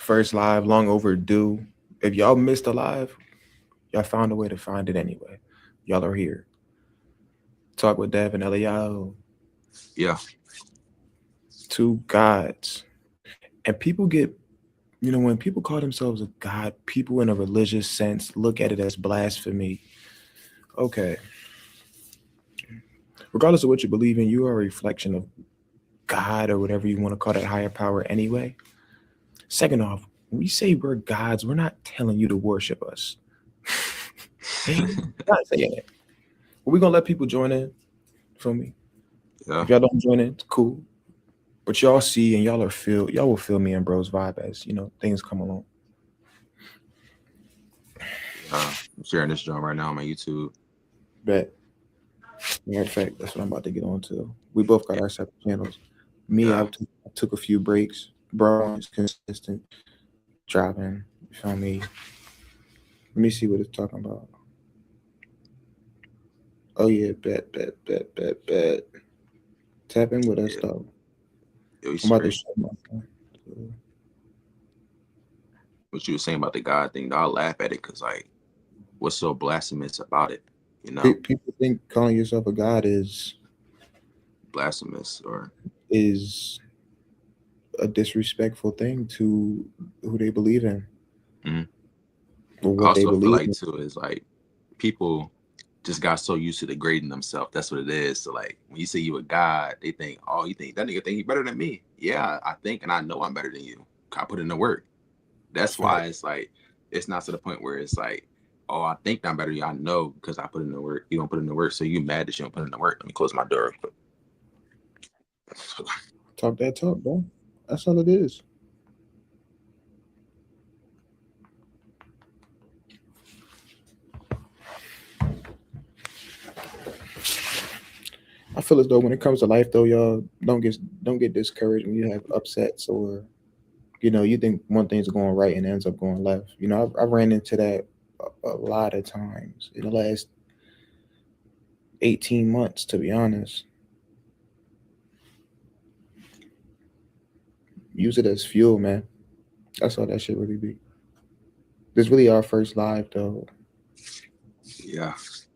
First live, long overdue. If y'all missed a live, y'all found a way to find it anyway. Y'all are here. Talk with Dev and Eliyahu, Yeah, two gods. And people get, when people call themselves a god, people in a religious sense look at it as blasphemy. Okay, regardless of what you believe in, you are a reflection of God or whatever you want to call that higher power anyway. Second off, when we say we're gods, we're not telling you to worship us. We're not saying it. But we're gonna let people join in. Feel me? yeah. If y'all don't join in, it's cool. But y'all see and y'all will feel me and bro's vibe as things come along. I'm sharing this joint right now on my YouTube. But matter of fact, that's what I'm about to get on to. We both got Yeah, our separate channels. Me, yeah. I took a few breaks. Bro is consistent dropping. You feel me? Let me see what it's talking about. Oh yeah, bet. Tap in with us Yeah. though. Yo, you I'm about to straight. show my What you were saying about the God thing, though, I laugh at it because, like, what's so blasphemous about it? You know, people think calling yourself a god blasphemous or is a disrespectful thing to who they believe in mhm. or I what they also feel believe like in. too is like people just got so used to degrading themselves. That's what it is. So like when you say you a god, they think, oh, you think that nigga think he better than me? Yeah, I think and I know I'm better than you. I put in the work. That's why Fact. it's like it's not to the point where it's like, oh, I think I'm better than you. I know because I put in the work. You don't put in the work, so you mad that you don't put in the work. Let me close my door. Talk that talk, bro. That's all it is. I feel as though when it comes to life, though, y'all don't get discouraged when you have upsets or you think one thing's going right and it ends up going left. I ran into that a lot of times in the last 18 months, to be honest. Use it as fuel, man. That's all that shit really be. This really our first live, though. Yeah,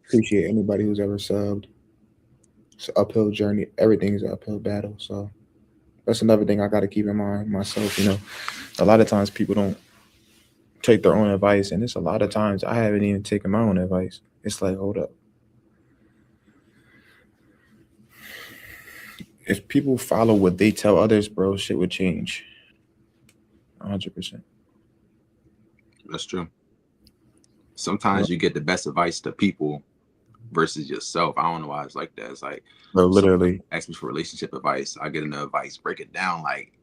Appreciate anybody who's ever subbed. It's an uphill journey. Everything's an uphill battle. So that's another thing I got to keep in mind myself. A lot of times people don't take their own advice, and it's a lot of times I haven't even taken my own advice. It's like, hold up. If people follow what they tell others, bro, shit would change. 100%. that's true. Yep. Sometimes you get the best advice to people versus yourself. I don't know why it's like that. It's like Bro, so literally. ask me for relationship advice. I get an advice, break it down like,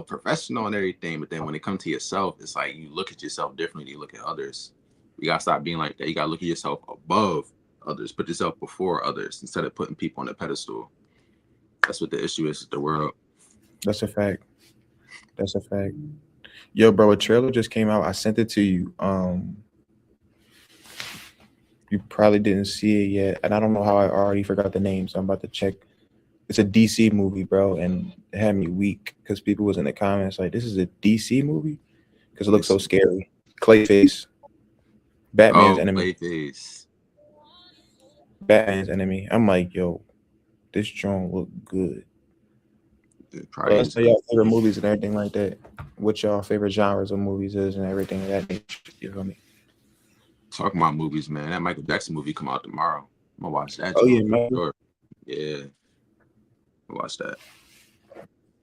professional and everything. But then when it comes to yourself, it's like you look at yourself differently. You look at others. You gotta stop being like that. You gotta look at yourself above others. Put yourself before others instead of putting people on the pedestal. That's what the issue is with the world. That's a fact. That's a fact. Yo, bro, a trailer just came out. I sent it to you. You probably didn't see it yet, and I don't know how I already forgot the name, so I'm about to check. It's a DC movie, bro, and it had me weak because people was in the comments like, "This is a DC movie," because it looks so It's scary. Clayface, Batman's oh enemy. Clayface. Batman's enemy. I'm like, yo, this drone look good. It But probably let's is say good. y'all favorite movies and everything like that. What y'all favorite genres of movies is and everything of that nature. You feel me? Talking about movies, man. That Michael Jackson movie come out tomorrow. I'm gonna watch that Oh John yeah, for Michael. sure. Yeah, I'll watch that.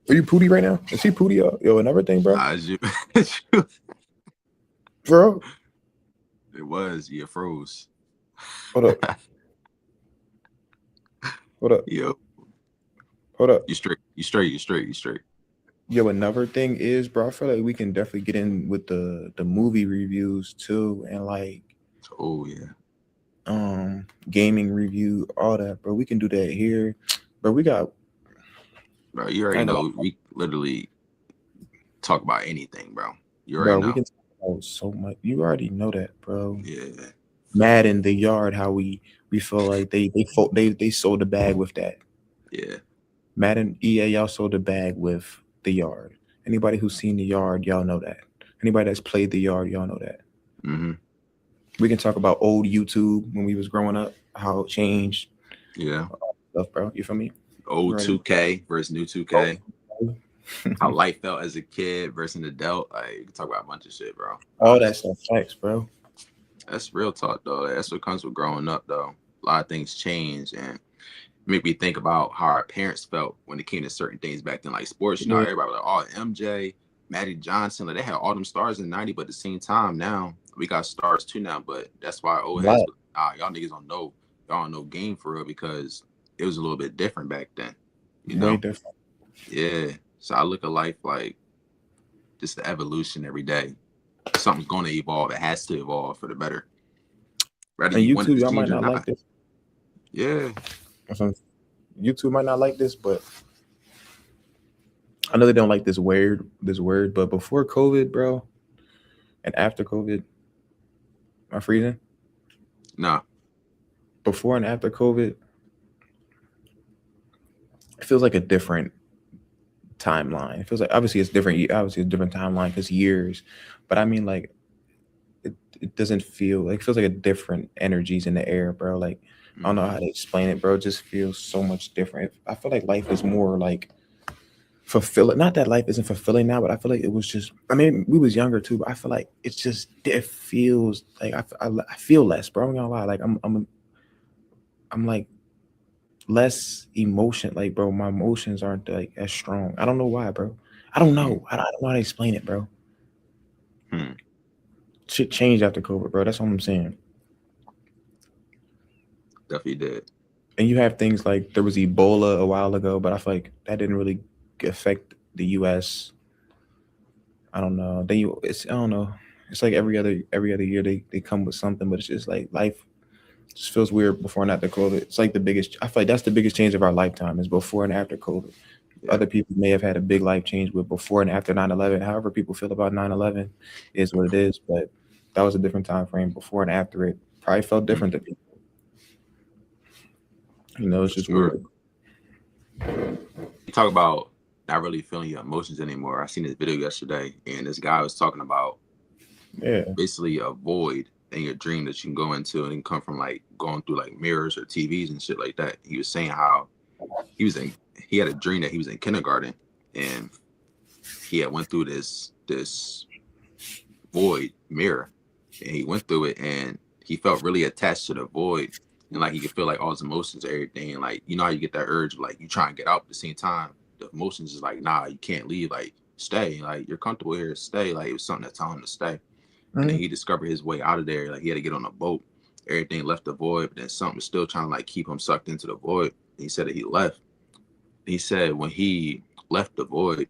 Are you Pootie right now? Is he Pootie? Yo, and everything, bro. Nah, you, Bro, it was. You froze. hold up, hold up, Yo, hold up. you straight. You straight. You straight. You straight. Yo, another thing is, bro, I feel like we can definitely get in with the movie reviews too, and like Oh yeah, gaming review, all that, bro. We can do that here, bro. We got. bro. You I already ain't gonna, know. We literally talk about anything, bro. You already bro. We know. can talk about so much. You already know that, bro. Yeah, Mad in the yard, how we feel like they sold the bag with that. yeah. Madden EA, y'all sold the bag with the yard. Anybody who's seen the yard, y'all know that. Anybody that's played the yard, y'all know that. Mm-hmm. We can talk about old YouTube when we was growing up, how it changed Yeah. stuff, bro. You feel me? You Old ready? 2K versus new Oh, 2K. How life felt as a kid versus an adult. Like, you can talk about a bunch of shit, bro. all that Honestly. stuff, facts, bro. That's real talk, though. That's what comes with growing up, though. A lot of things change and make me think about how our parents felt when it came to certain things back then, like sports. You know, Yeah, everybody was like, oh, MJ, Magic Johnson, like they had all them stars in the 90s, but at the same time, now we got stars too now. But that's why old heads, black, y'all niggas don't know, y'all don't know game for real because it was a little bit different back then, you way know? different. Yeah. So I look at life like just the evolution every day. Something's going to evolve. It has to evolve for the better, whether And you want it YouTube, to y'all might change or not like not. this. Yeah. YouTube might not like this, but I know they don't like this word. But before COVID, bro, and after COVID, am I freezing? Nah. Before and after COVID, it feels like a different timeline. It feels like obviously it's different. Obviously, it's a different timeline because years, but I mean like it doesn't feel like it feels like a different energies in the air, bro. Like I don't know Mm-hmm. how to explain it, bro. It just feels so much different. I feel like life is more like fulfilling. Not that life isn't fulfilling now, but I feel like it was just. I mean, we was younger too, but I feel like it's just it feels like I feel less, bro. I'm not gonna lie. Like I'm like less emotion. Like, bro, my emotions aren't like as strong. I don't know why, bro. I don't know. I don't know how to explain it, bro. Mm-hmm. Shit changed after COVID, bro. That's what I'm saying. Definitely did. And you have things like there was Ebola a while ago, but I feel like that didn't really affect the U.S. I don't know. It's I don't know. It's like every other year they come with something, but it's just like life just feels weird before and after COVID. It's like the biggest. I feel like that's the biggest change of our lifetime is before and after COVID. Yeah. Other people may have had a big life change with before and after 9/11. However, people feel about 9/11 is what it is, but that was a different time frame. Before and after it probably felt Mm-hmm. different to people. You know, it's For just sure. weird. You talk about not really feeling your emotions anymore. I seen this video yesterday, and this guy was talking about Yeah. basically a void in your dream that you can go into, and it can come from like going through like mirrors or TVs and shit like that. He was saying how he was in, he had a dream that he was in kindergarten, and he had went through this void mirror, and he went through it, and he felt really attached to the void, and like he could feel like all his emotions, everything, and like you know how you get that urge of like you try and get out, at the same time the emotions is like nah, you can't leave, like stay, like you're comfortable here, stay, like it was something that told him to stay. And then Mhm. he discovered his way out of there, like he had to get on a boat, everything left the void, but then something was still trying to like keep him sucked into the void. And he said that he left. He said when he left the void,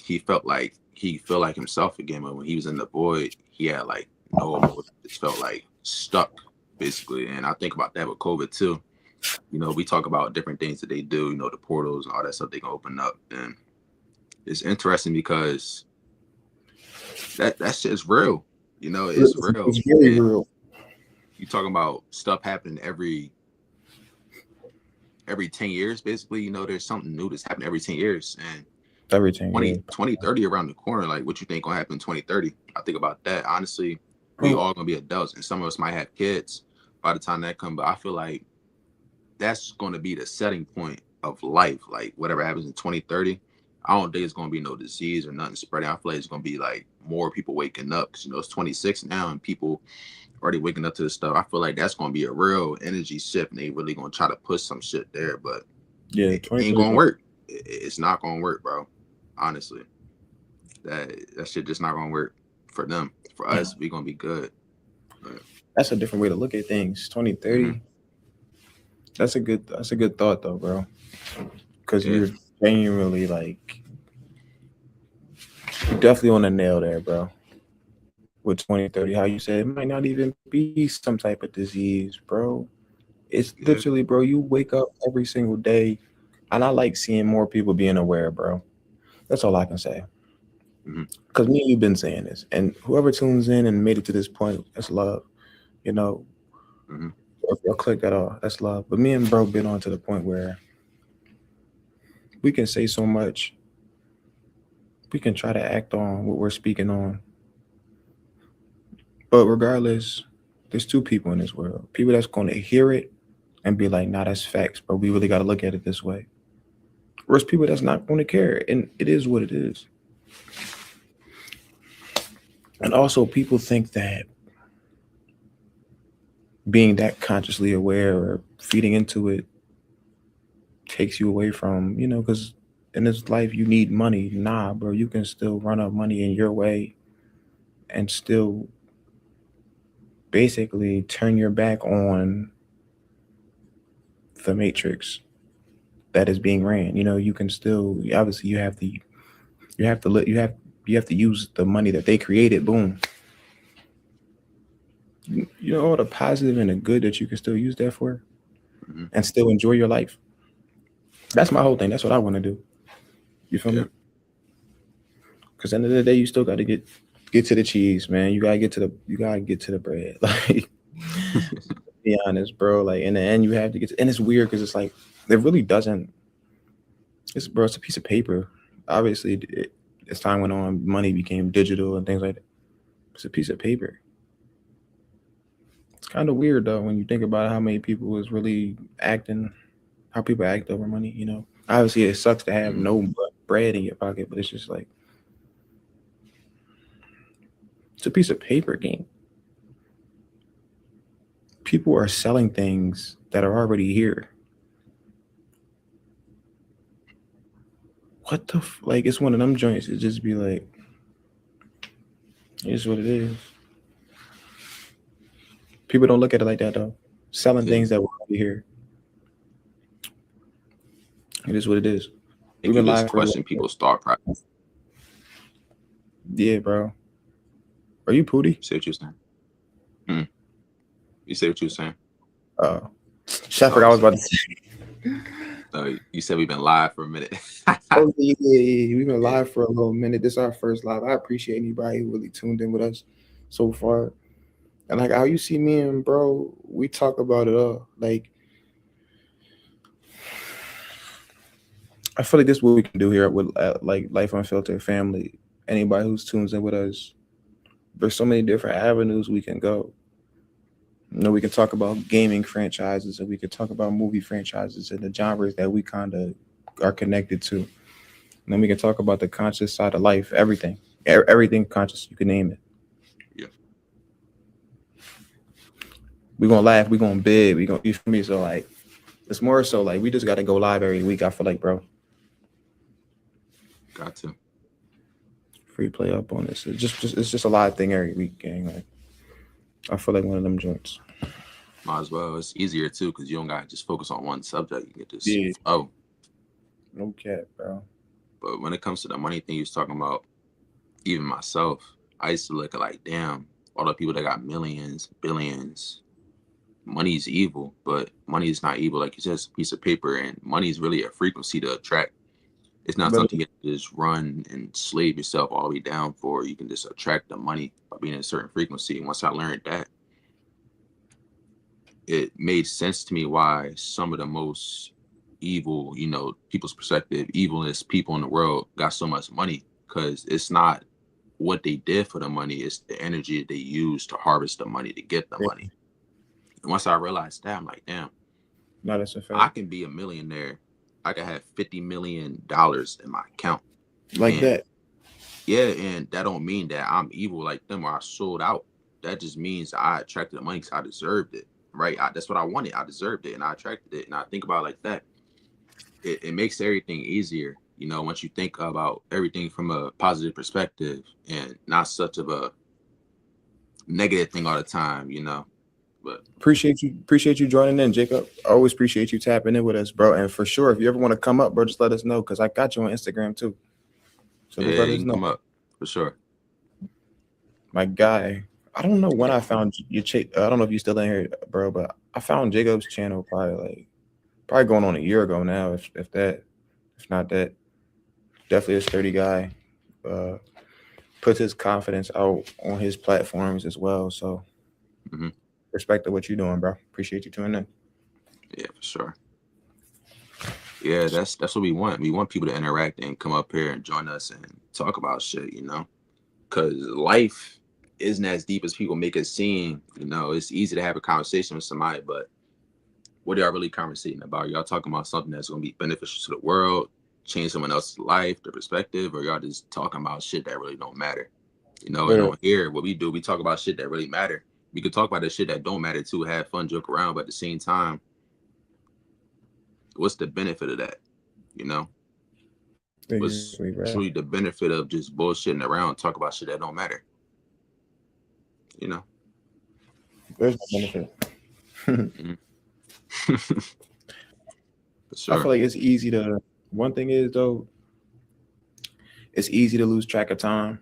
he felt like he felt like himself again. But when he was in the void, he had like no emotion. It felt like stuck, basically. And I think about that with COVID too. You know, we talk about different things that they do. You know, the portals and all that stuff they can open up, and it's interesting because that shit is real. You know, it's real. It's very And real. you talking about stuff happening every 10 years, basically. You know, there's something new that's happening every 10 years. And Everything, yeah. 2030 around the corner, like what you think gonna happen in 2030? I think about that. Honestly, we Bro, all gonna be adults, and some of us might have kids by the time that comes. But I feel like that's gonna be the setting point of life. Like whatever happens in 2030, I don't think it's gonna be no disease or nothing spreading. I feel like it's gonna be like more people waking up because you know it's 26 now and people already waking up to this stuff. I feel like that's gonna be a real energy shift, and they really gonna try to push some shit there, but yeah, it ain't 2030 is gonna gonna work. It's not gonna work, bro. Honestly, that shit just not gonna work for them. For us, we gonna be good. But, that's a different way to look at things. mm-hmm. 2030, that's a good thought though, bro. Because Yeah, you're genuinely like you're definitely on the nail there, bro. With 2030, how you said it might not even be some type of disease, bro. It's yeah, literally, bro, you wake up every single day. And I like seeing more people being aware, bro. That's all I can say. mm-hmm. Because me and you've been saying this. And whoever tunes in and made it to this point, that's love. You know, Mm-hmm. if y'all click that off, that's love. But me and bro been on to the point where we can say so much. We can try to act on what we're speaking on. But regardless, there's two people in this world. People that's going to hear it and be like, nah, that's facts, but we really got to look at it this way. Whereas people that's not going to care, and it is what it is. And also, people think that being that consciously aware or feeding into it takes you away from, because in this life you need money. Nah, bro, you can still run up money in your way and still basically turn your back on the matrix that is being ran. You can still, obviously you have to use the money that they created. Boom. All the positive and the good that you can still use that for Hmm. and still enjoy your life. That's my whole thing. That's what I want to do. You feel Yeah. me? Because at the end of the day, you still got to get to the cheese, man. You gotta get to the bread. Like, be honest, bro. Like in the end, you have to get to, and it's weird because it's like it really doesn't. It's a piece of paper. Obviously, as time went on, money became digital and things like that. It's a piece of paper. It's kind of weird though when you think about how many people is really acting, how people act over money. Obviously it sucks to have Mm. no bread in your pocket, but it's just like it's a piece of paper game. People are selling things that are already here. What the like? It's one of them joints. It just be like, it's what it is. People don't look at it like that though. Selling Yeah. things that were already here. It is what it is. I We've think you been just live for a question little bit. people's thought process. Yeah, bro. Are you Pootie? You say what you're saying. Hmm. You say what you're saying. Uh, shit, I forgot Oh, I was about sorry. to say. You said we've been live for a minute. Oh yeah. We've been Yeah. live for a little minute. This is our first live. I appreciate anybody who really tuned in with us so far. And like how you see me and bro, we talk about it all. Like I feel like this is what we can do here with like Life Unfiltered family. Anybody who's tunes in with us, there's so many different avenues we can go. We can talk about gaming franchises, and we can talk about movie franchises and the genres that we kind of are connected to. And then we can talk about the conscious side of life, everything, everything conscious. You can name it. Yeah. We gonna laugh. We gonna bid. We gonna, you feel me? So like, it's more so like we just got to go live every week. I feel like, bro, Got to. free play up on this. It's just a live thing every week, gang. Like I feel like one of them joints. Might as well. It's easier too because you don't got to just focus on one subject. You can just Yeah, oh. no cap, bro. But when it comes to the money thing you was talking about, even myself, I used to look at like, damn, all the people that got millions, billions. Money is evil, but money is not evil. Like you said, it's a piece of paper, and money is really a frequency to attract. It's not But something you can just run and slave yourself all the way down for. You can just attract the money by being in a certain frequency. And once I learned that, it made sense to me why some of the most evil, people's perspective, evilest people in the world got so much money because it's not what they did for the money, it's the energy they use to harvest the money to get the yeah, money. And once I realized that, I'm like, damn, no, that's a I fact. can be a millionaire. I can have $50 million in my account. Like And that. yeah, and that don't mean that I'm evil like them or I sold out. That just means I attracted the money because I deserved it. Right? That's what I wanted. I deserved it and I attracted it. And I think about it like that. It makes everything easier, once you think about everything from a positive perspective and not such of a negative thing all the time. But Appreciate you joining in, Jacob. I always appreciate you tapping in with us, bro. And for sure, if you ever want to come up, bro, just let us know because I got you on Instagram too. So just yeah, let you us can know. come up for sure. My guy. I don't know when Yeah, I found your I don't know if you still in here, bro, but I found Jacob's channel probably going on a year ago now, if that, if not that. Definitely a sturdy guy. Uh, puts his confidence out on his platforms as well. So hmm respect to what you're doing, bro. Appreciate you tuning in. yeah, for sure. Yeah, that's what we want. We want people to interact and come up here and join us and talk about shit. Because life isn't as deep as people make it seem. You know, it's easy to have a conversation with somebody, but what are y'all really conversating about? Y'all talking about something that's going to be beneficial to the world, change someone else's life, their perspective, or y'all just talking about shit that really don't matter? You know, and Literally. on here, what we do, we talk about shit that really matter. We could talk about the shit that don't matter too, have fun, joke around, but at the same time, what's the benefit of that? You know, what's Exactly, bro. truly the benefit of just bullshitting around, talk about shit that don't matter? You know. There's no benefit. Mm-hmm. For I sure. feel like it's easy to. One thing is though, it's easy to lose track of time.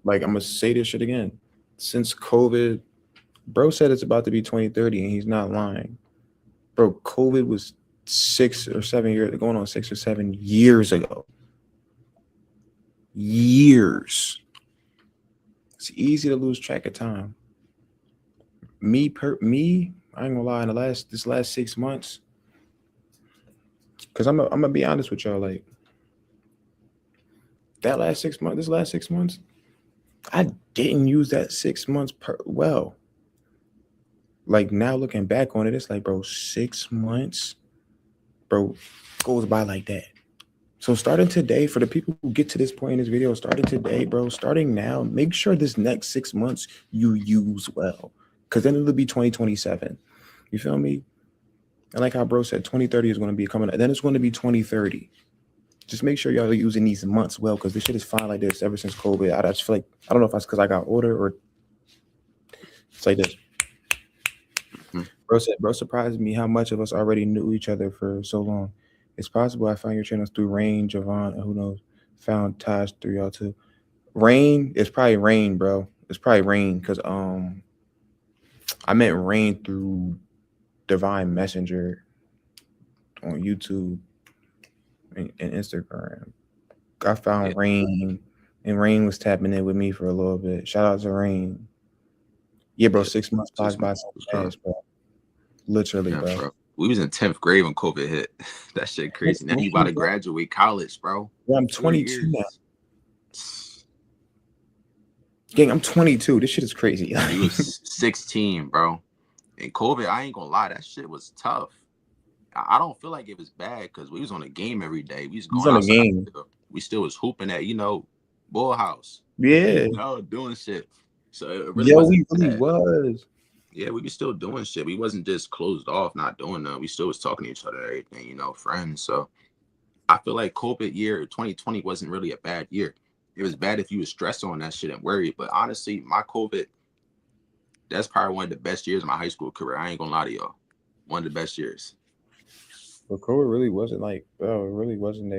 Like I'm gonna say this shit again. Since COVID, bro said it's about to be 2030, and he's not lying. Bro, COVID was 6 or 7 years, going on 6 or 7 years ago. Years. It's easy to lose track of time. Me, I ain't gonna lie. In this last 6 months, because I'm gonna be honest with y'all. Like this last 6 months, I didn't use that 6 months well. Like now looking back on it, it's like, bro, 6 months, bro, goes by like that. So starting today, for the people who get to this point in this video, starting today, bro, starting now, make sure this next 6 months you use well. Because then it'll be 2027. You feel me? And like how bro said, 2030 is going to be coming. Then it's going to be 2030. Just make sure y'all are using these months well, because this shit is fine like this ever since COVID. I just feel like, I don't know if that's because I got older or it's like this. Mm-hmm. Bro surprised me how much of us already knew each other for so long. It's possible I found your channels through Rain, Javon, and who knows, found Taj through y'all too. Rain, it's probably Rain, bro. It's probably Rain, because I met Rain through Divine Messenger on YouTube and Instagram. I Yeah. found Rain, and Rain was tapping in with me for a little bit. Shout out to Rain. Yeah, bro, Yeah. 6 months Just passed by so sure. fast, bro. Literally, Yeah, bro. bro. We was in 10th grade when COVID hit. That shit crazy. Now you about to graduate college, bro. Well, I'm 4 22 now. years. Gang, I'm 22. This shit is crazy. We was 16, bro. And COVID, I ain't gonna lie, that shit was tough. I don't feel like it was bad because we was on a game every day. We was He's going on the outside. game. We still was hooping at, Bull House. Yeah. Doing shit. So it really Yo, wasn't we really bad. was. Yeah, we was still doing shit. We wasn't just closed off, not doing that. We still was talking to each other and everything, friends. So I feel like COVID year 2020 wasn't really a bad year. It was bad if you was stressed on that shit and worried. But honestly, my COVID, that's probably one of the best years of my high school career. I ain't gonna lie to y'all. One of the best years. But COVID really wasn't like, bro, it really wasn't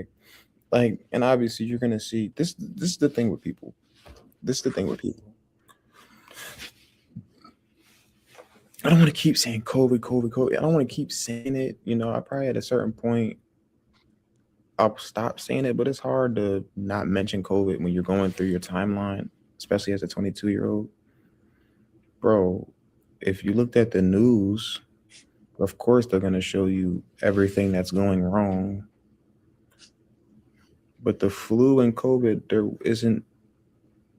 like, and obviously you're gonna see this. This is the thing with people. This is the thing with people. I don't want to keep saying COVID, COVID, COVID. I don't want to keep saying it. I probably at a certain point I'll stop saying it, but it's hard to not mention COVID when you're going through your timeline, especially as a 22-year-old. Bro, if you looked at the news, of course they're gonna show you everything that's going wrong. But the flu and COVID, there isn't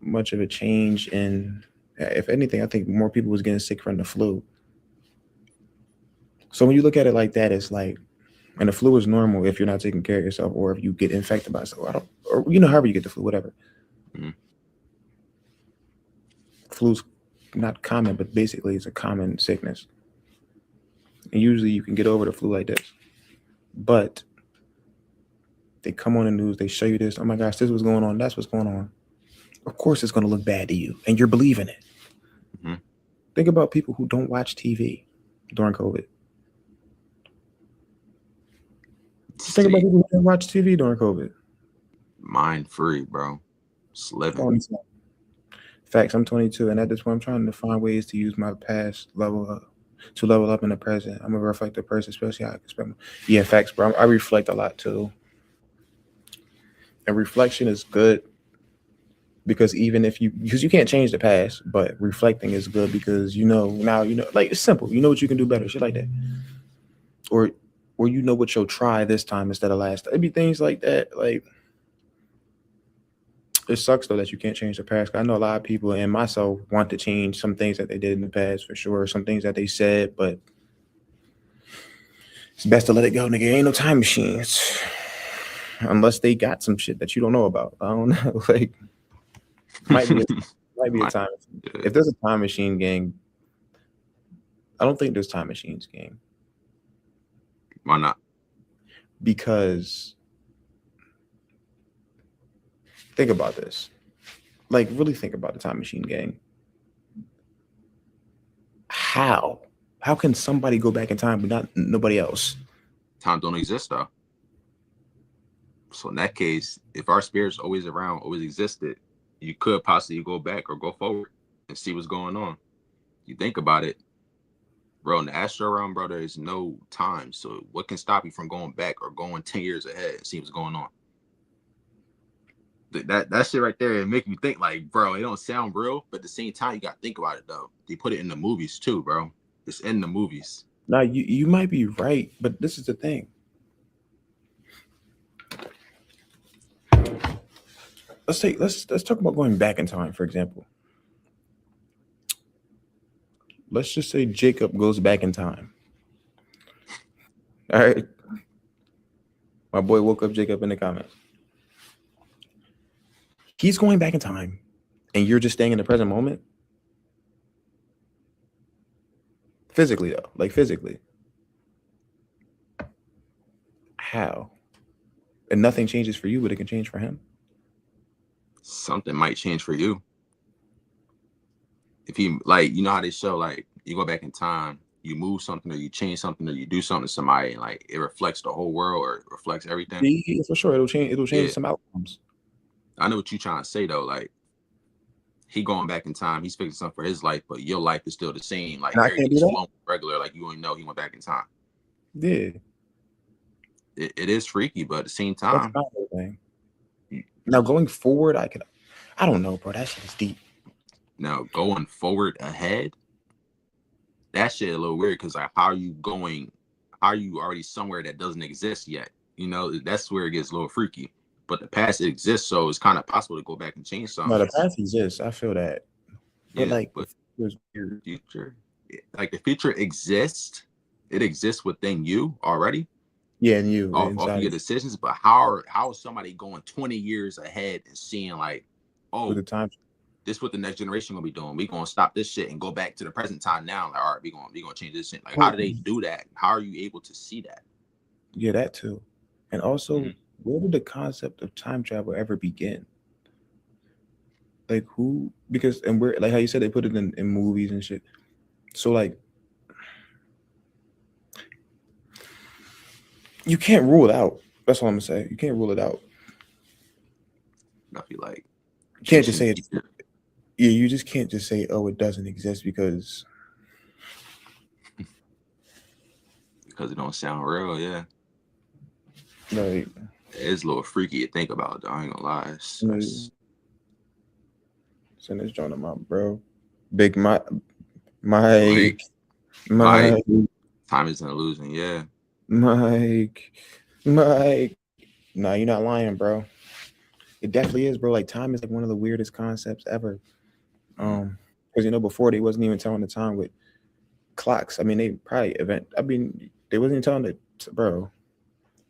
much of a change in. If anything, I think more people was getting sick from the flu. So when you look at it like that, it's like, and the flu is normal if you're not taking care of yourself, or if you get infected by something. Or however you get the flu, whatever. Mm-hmm. Flu's not common, but basically it's a common sickness. And usually you can get over the flu like this. But they come on the news, they show you this. Oh my gosh, this was going on. That's what's going on. Of course it's going to look bad to you, and you're believing it. Mm-hmm. Think about people who don't watch TV during COVID. Think about people who didn't watch TV during COVID. Mind free, bro. Just living. Facts. I'm 22, and at this point, I'm trying to find ways to use my past level up in the present. I'm a reflective person, especially how I expect. Yeah, facts, bro. I reflect a lot too, and reflection is good because because you can't change the past, but reflecting is good because now like it's simple. You know what you can do better, shit like that, or what you'll try this time instead of last. It'd be things like that, like. It sucks though that you can't change the past. I know a lot of people and myself want to change some things that they did in the past for sure, some things that they said, but it's best to let it go, nigga. Ain't no time machines. Unless they got some shit that you don't know about. I don't know. Like might be a, might be a My, time. yeah. If there's a time machine gang, I don't think there's time machines gang Why not? because think about this. Like really think about the time machine gang. How? How can somebody go back in time but not nobody else? Time don't exist though. So in that case, if our spirit's always around, always existed, you could possibly go back or go forward and see what's going on. You think about it, bro. In the astral realm, bro, there is no time. So what can stop you from going back or going 10 years ahead and see what's going on? That shit right there, it make you think like, bro, it don't sound real, but at the same time, you gotta think about it though. They put it in the movies too, bro. It's in the movies. Now you might be right, but this is the thing. Let's talk about going back in time, for example. Let's just say Jacob goes back in time. All right. My boy woke up Jacob in the comments. He's going back in time and you're just staying in the present moment. Physically though, like physically. How? And nothing changes for you, but it can change for him. Something might change for you. If you like, you know how they show like you go back in time, you move something or you change something or you do something to somebody and like it reflects the whole world or it reflects everything. Yeah, for sure. It'll change Yeah. some outcomes. I know what you're trying to say though. Like he going back in time, he's fixing something for his life, but your life is still the same. Like And I can't do everything's that. flowing regular, like you only know he went back in time. Yeah. It is freaky, but at the same That's time, not the thing. Now going forward, I don't know, bro. That shit is deep. now going forward ahead, that shit a little weird because like how are you going? How are you already somewhere that doesn't exist yet? You know, that's where it gets a little freaky. But the past exists, so it's kind of possible to go back and change No, something. the past exists. I feel that. But Yeah, like but it was weird. future, like the future exists. It exists within you already Yeah, and you off of inside your of decisions. But how is somebody going 20 years ahead and seeing like, with the oh, time. this what the next generation gonna be doing? We gonna stop this shit and go back to the present time now. Like, all right, we gonna change this shit. Like, how Well, do they do that? How are you able to see that? yeah, that too. And also, Mm-hmm. where did the concept of time travel ever begin? Like who? Because and where, like how you said, they put it in movies and shit. So like, you can't rule it out. That's all I'm gonna say. You can't rule it out. I feel like You can't just changing say the it. future Yeah, you just can't just say, oh, it doesn't exist because it don't sound real. Yeah, like, it's a little freaky to think about. Though. I ain't gonna lie. you know, send this joint to my bro, Big Mike, Like, Mike, like Mike, time is an illusion. Yeah, Mike, Mike. Nah, you're not lying, bro. It definitely is, bro. Like time is like one of the weirdest concepts ever. Because before they wasn't even telling the time with clocks. I mean, they probably event. I mean, they wasn't even telling the bro.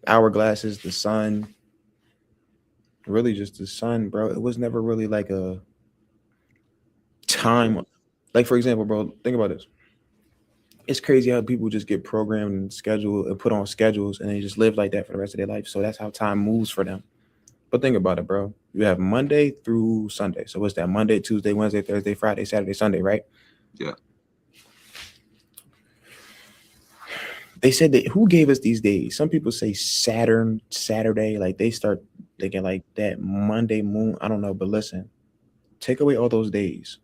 Hourglasses, the sun, really just the sun, bro. It was never really like a time. Like for example, bro, think about this. It's crazy how people just get programmed and scheduled and put on schedules and they just live like that for the rest of their life. So that's how time moves for them. But think about it, bro. You have Monday through Sunday. So what's that? Monday, Tuesday, Wednesday, Thursday, Friday, Saturday, Sunday, right? yeah. They said that who gave us these days? Some people say Saturn, Saturday. Like they start thinking like that Monday moon. I don't know, but listen, take away all those days.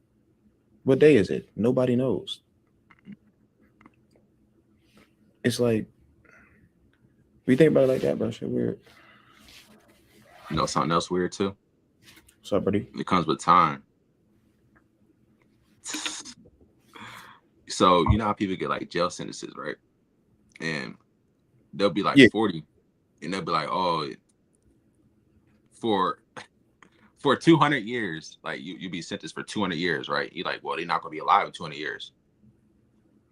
What day is it? Nobody knows. It's like we think about it like that, bro. Shit weird. You know something else weird too? What's up, buddy? It comes with time. So you know how people get like jail sentences, right? And they'll be like Yeah. 40, and they'll be like, oh, for for 200 years, like you be sentenced for 200 years, right? You like, well, they're not gonna be alive in 200 years.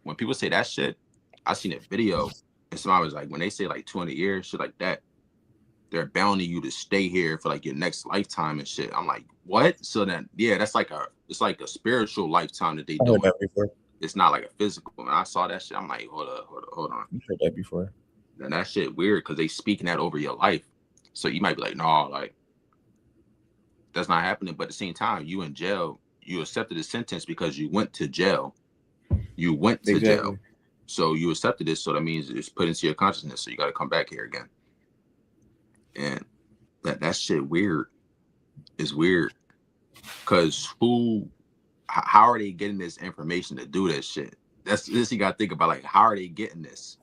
When people say that shit, I seen a video, and somebody was like, when they say like 200 years, shit like that, they're bounding you to stay here for like your next lifetime and shit. I'm like, what? So then, yeah, that's like it's like a spiritual lifetime that they I heard doing. that before. It's not like a physical. When I saw that shit, I'm like, hold on. You heard that before. Then that shit weird because they speaking that over your life. So you might be like, no, like that's not happening. But at the same time, you in jail, you accepted the sentence because you went to jail. You went to jail. Exactly. So you accepted this. So that means it's put into your consciousness. So you got to come back here again. And that shit weird. Is weird. Because how are they getting this information to do that shit? That's this you got to think about. Like, how are they getting this?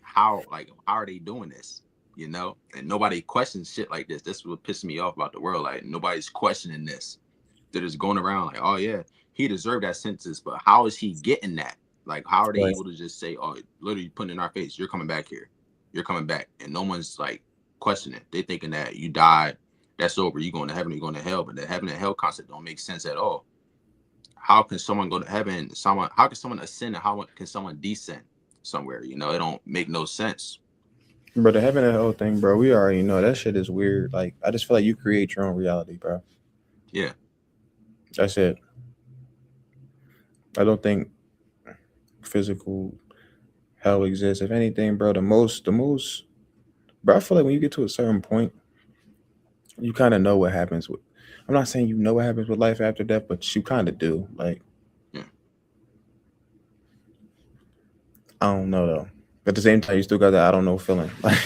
How are they doing this? You know, and nobody questions shit like this. That's what pisses me off about the world. Like, nobody's questioning this. They're just going around like, oh yeah, he deserved that sentence, but how is he getting that? Like, how are they Right. able to just say, oh, literally putting in our face, you're coming back here, you're coming back, and no one's like questioning. They thinking that you died, that's over. You going to heaven, you going to hell, but the heaven and hell concept don't make sense at all. How can someone go to heaven? How can someone ascend, and how can someone descend somewhere? You know, it don't make no sense. Bro, the heaven and hell thing, bro, we already know that shit is weird. Like, I just feel like you create your own reality, bro. Yeah, That's it. I don't think physical hell exists. If anything, bro, bro, I feel like when you get to a certain point, you kind of know what happens with. I'm not saying you know what happens with life after death, but you kind of do. Like, yeah, I don't know though. But at the same time, you still got that I don't know feeling. Like,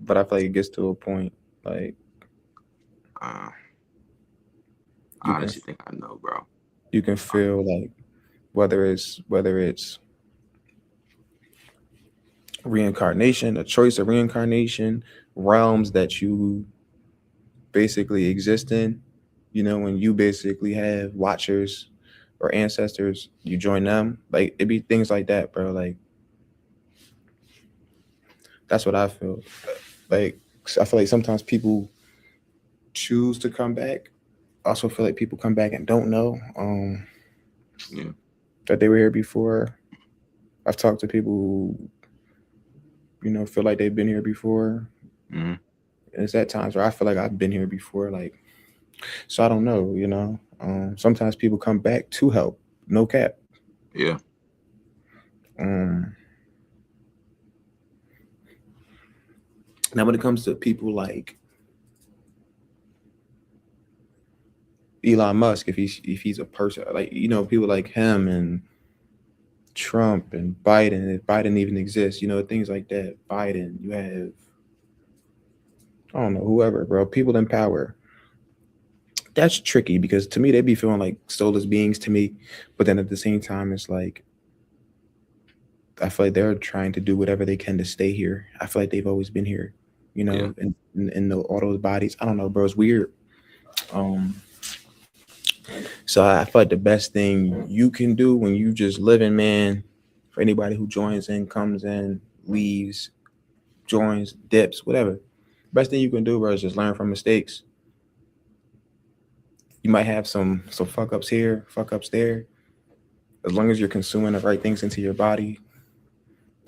but I feel like it gets to a point like uh, you I can honestly think I know, bro. feel like whether it's reincarnation, a choice of reincarnation, realms that you basically exist in. You know, when you basically have watchers or ancestors, you join them. Like it be things like that, bro. Like that's what I feel. Like I feel like sometimes people choose to come back. I also feel like people come back and don't know Yeah, that they were here before. I've talked to people who, feel like they've been here before. mm-hmm. And it's at times where I feel like I've been here before. Like, so I don't know, sometimes people come back to help, no cap. Yeah, Um, Now, when it comes to people like Elon Musk, if he's a person like people like him and Trump and Biden, if Biden even exists, things like that. Biden, you have I don't know whoever, bro, people in power. That's tricky because to me they be feeling like soulless beings to me, but then at the same time it's like I feel like they're trying to do whatever they can to stay here. I feel like they've always been here, yeah, all those bodies. I don't know, bro. It's weird. Um, So I feel like the best thing you can do when you just living, man, for anybody who joins in, comes in, leaves, joins, dips, whatever. Best thing you can do, bro, is just learn from mistakes. You might have some fuck ups here, fuck ups there. As long as you're consuming the right things into your body.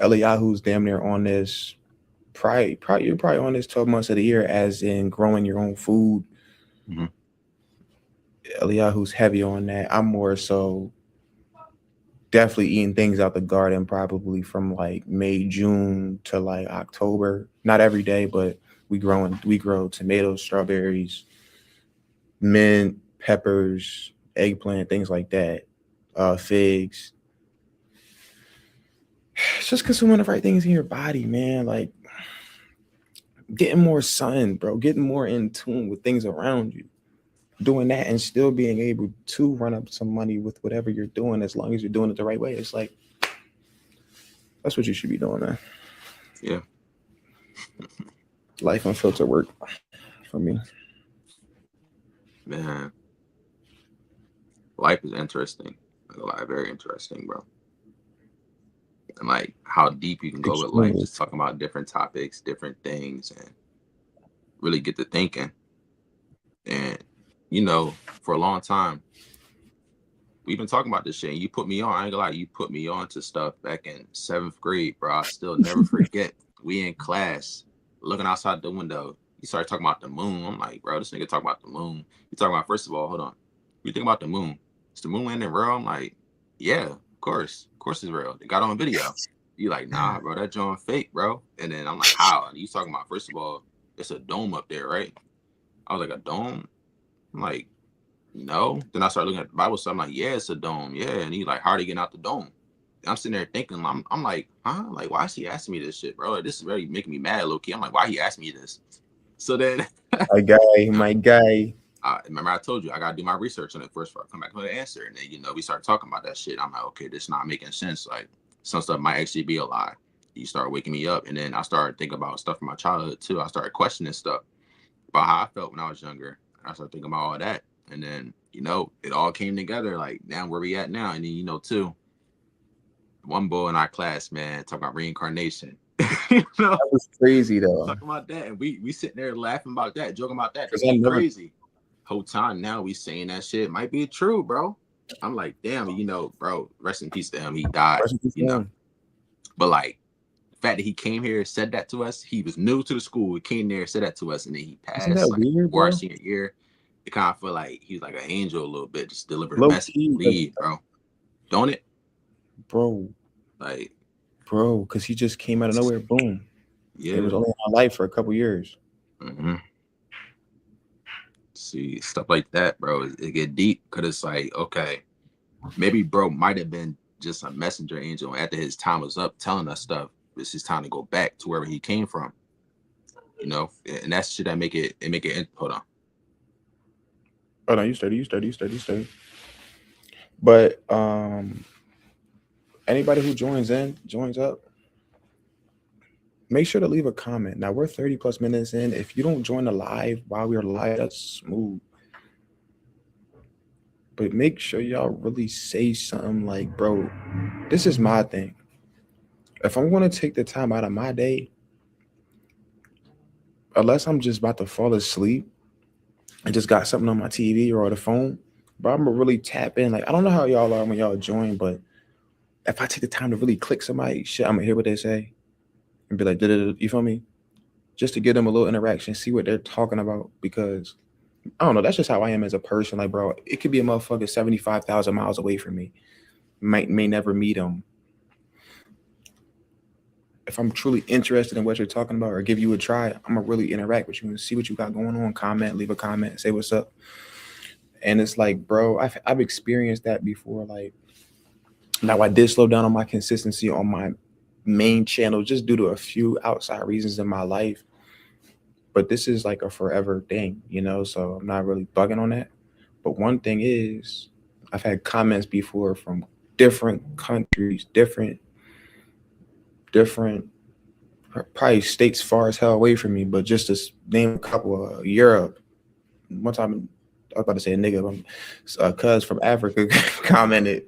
Eliyahu's damn near on this. Probably you're probably on this 12 months of the year, as in growing your own food. mm-hmm. Eliyahu's heavy on that. I'm more so definitely eating things out the garden probably from like May, June to like October. Not every day, but we grow tomatoes, strawberries, mint, peppers, eggplant, things like that. Figs. It's just consuming the right things in your body, man. Like getting more sun, bro. Getting more in tune with things around you. Doing that and still being able to run up some money with whatever you're doing, as long as you're doing it the right way. It's like that's what you should be doing, man. Yeah, Life unfiltered work for me. man. Life is interesting. Like, a lot, very interesting, bro. And like how deep you can go with life, Extremely. just talking about different topics, different things, and really get to thinking. And you know, for a long time, we've been talking about this shit. And you put me on. I ain't gonna lie, you put me on to stuff back in 7th grade, bro. I still never forget. We in class, looking outside the window. You started talking about the moon. I'm like, bro, this nigga talking about the moon. You talking about, first of all, hold on. You think about the moon? Is the moon landing real? I'm like, yeah, of course it's real. They got on video. You like, nah, bro, that joint fake, bro. And then I'm like, how? And you talking about, first of all, it's a dome up there, right? I was like, a dome? I'm like, no. Then I started looking at the Bible, so I'm like, yeah, it's a dome. Yeah. And he like, how are they getting out the dome? I'm sitting there thinking, I'm like, huh? Like, why is he asking me this shit, bro? Like, this is really making me mad, low key. I'm like, why he asked me this? So then My guy. I remember I told you I gotta do my research on it first before I come back with an answer. And then, we started talking about that shit. I'm like, okay, this is not making sense. Like, some stuff might actually be a lie. You start waking me up. And then I started thinking about stuff from my childhood too. I started questioning stuff about how I felt when I was younger. I started thinking about all that. And then, it all came together. Like, now where we at now. And then, too, one boy in our class, man, talking about reincarnation. That was crazy though. Talking about that. And we sitting there laughing about that, joking about that. Because It's crazy. Whole time now we saying that shit might be true, bro. I'm like, damn, bro, rest in peace to him. He died, But like, the fact that he came here, said that to us, he was new to the school. He came there, said that to us, and then he passed. Isn't that like, weird, before our bro? senior year. It kind of feel like he's like an angel a little bit, just delivering a Low message, key, lead, bro. Don't it? Bro, Like, because he just came out of nowhere. Boom. yeah. It was only in my life for a couple years. Mm-hmm. See, stuff like that, bro, it get deep because it's like, okay, maybe bro might have been just a messenger angel. After his time was up, telling us stuff, it's his time to go back to wherever he came from. And that's shit that make it hold on. Oh no, you study. But anybody who joins up, make sure to leave a comment. Now we're 30 plus minutes in. If you don't join the live while we're live, that's smooth. But make sure y'all really say something like, bro, this is my thing. If I'm going to take the time out of my day, unless I'm just about to fall asleep and just got something on my TV or the phone, but I'm gonna really tap in. Like, I don't know how y'all are when y'all join, but if I take the time to really click somebody, shit, I'm gonna hear what they say and be like, you feel me? Just to give them a little interaction, see what they're talking about. Because I don't know, that's just how I am as a person. Like, bro, it could be a motherfucker 75,000 miles away from me. May never meet him. If I'm truly interested in what you're talking about or give you a try, I'm gonna really interact with you and see what you got going on. Comment, leave a comment, say what's up. And it's like, bro, I've experienced that before. Like, now I did slow down on my consistency on my main channel just due to a few outside reasons in my life. But this is like a forever thing, so I'm not really bugging on that. But one thing is, I've had comments before from different countries, different probably states far as hell away from me, but just to name a couple, Europe. One time, I was about to say a nigga, cuz from Africa commented,